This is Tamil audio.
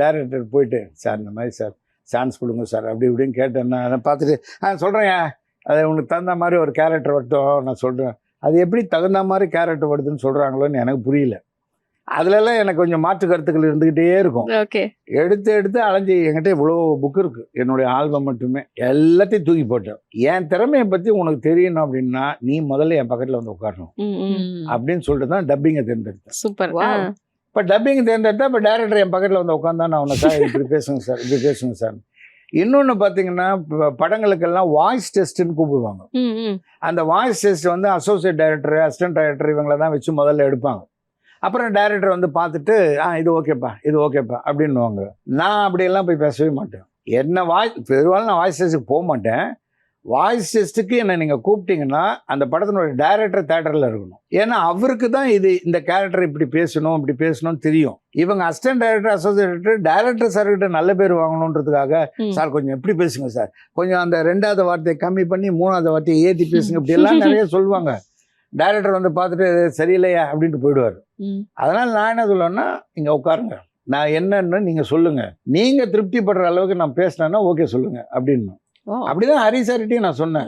டைரக்டர் போயிட்டு சார் இந்த மாதிரி சார் சான்ஸ் கொடுங்க சார் அப்படி இப்படின்னு கேட்டேன்னா அதை பார்த்துட்டு சொல்கிறேன் அது உனக்கு தகுந்த மாதிரி ஒரு கேரக்டர் வரட்டும் நான் சொல்கிறேன். அது எப்படி தகுந்த மாதிரி கேரக்டர் வருதுன்னு சொல்கிறாங்களோன்னு எனக்கு புரியல. அதுலலாம் எனக்கு கொஞ்சம் மாற்று கருத்துக்கள் இருந்துக்கிட்டே இருக்கும். எடுத்து அலைஞ்சி என்கிட்ட இவ்வளோ புக்கு இருக்குது, என்னுடைய ஆல்பம் மட்டுமே எல்லாத்தையும் தூக்கி போட்டேன். என் திறமையை பற்றி உனக்கு தெரியணும் அப்படின்னா நீ முதல்ல என் பக்கத்தில் வந்து உட்காரணும் அப்படின்னு சொல்லிட்டு தான் டப்பிங்கை தேர்ந்தெடுத்தேன். சூப்பர். இப்போ டப்பிங் தேர்ந்தெடுத்தா இப்போ டேரக்டர் என் பக்கத்தில் வந்து உட்காந்தா நான் உனக்கு சார் இப்படி பேசுங்க சார் இப்படி பேசுங்க சார். இன்னொன்று பார்த்தீங்கன்னா படங்களுக்கெல்லாம் வாய்ஸ் டெஸ்ட்டுன்னு கூப்பிடுவாங்க. அந்த வாய்ஸ் டெஸ்ட் வந்து அசோசியேட் டைரக்டர் அசிஸ்டன்ட் டைரக்டர் இவங்கள தான் வச்சு முதல்ல எடுப்பாங்க. அப்புறம் டைரக்டர் வந்து பார்த்துட்டு இது ஓகேப்பா அப்படின்னுவாங்க. நான் அப்படியெல்லாம் போய் பேசவே மாட்டேன். என்ன பெரும்பாலும் நான் வாய்ஸ் டெஸ்ட்டுக்கு போக மாட்டேன். வாய்ஸ் டெஸ்ட்டுக்கு என்னை நீங்கள் கூப்பிட்டீங்கன்னா அந்த படத்தினுடைய டைரக்டர் தேட்டரில் இருக்கணும். ஏன்னா அவருக்கு தான் இந்த கேரக்டர் இப்படி பேசணும்னு தெரியும். இவங்க அசிஸ்டன்ட் டைரக்டர் அசோசியேட் டைரக்டர் சார்கிட்ட நல்ல பேர் வாங்கணுன்றதுக்காக சார் கொஞ்சம் எப்படி பேசுங்க சார், கொஞ்சம் அந்த 2வது வார்த்தையை கம்மி பண்ணி 3வது வார்த்தையை ஏற்றி பேசுங்க இப்படியெல்லாம் நிறைய சொல்லுவாங்க. டைரக்டர் வந்து பார்த்துட்டு சரியில்லையா அப்படின்ட்டு போயிடுவார். அதனால் நான் என்ன சொல்லுவேன்னா இங்கே உட்காருங்க, நான் என்னன்னு நீங்கள் சொல்லுங்கள், நீங்கள் திருப்திப்படுற அளவுக்கு நான் பேசினேன்னா ஓகே சொல்லுங்கள் அப்படின்னு. அப்படிதான் ஹரி சார்கிட்டையும் நான் சொன்னேன்.